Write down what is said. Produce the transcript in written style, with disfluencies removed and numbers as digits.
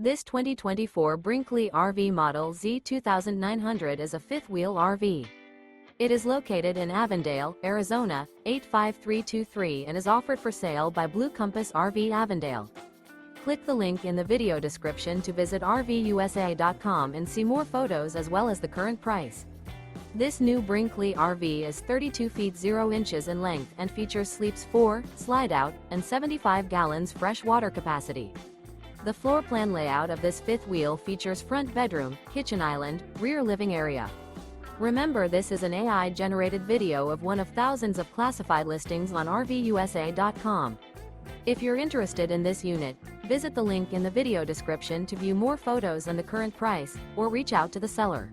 This 2024 Brinkley RV Model Z 2900 is a fifth-wheel RV. It is located in Avondale, Arizona, 85323 and is offered for sale by Blue Compass RV Avondale. Click the link in the video description to visit RVUSA.com and see more photos as well as the current price. This new Brinkley RV is 32 feet 0 inches in length and features sleeps 4, slide-out, and 75 gallons fresh water capacity. The floor plan layout of this fifth wheel features front bedroom, kitchen island, rear living area. Remember, this is an AI-generated video of one of thousands of classified listings on RVUSA.com. If you're interested in this unit, visit the link in the video description to view more photos and the current price, or reach out to the seller.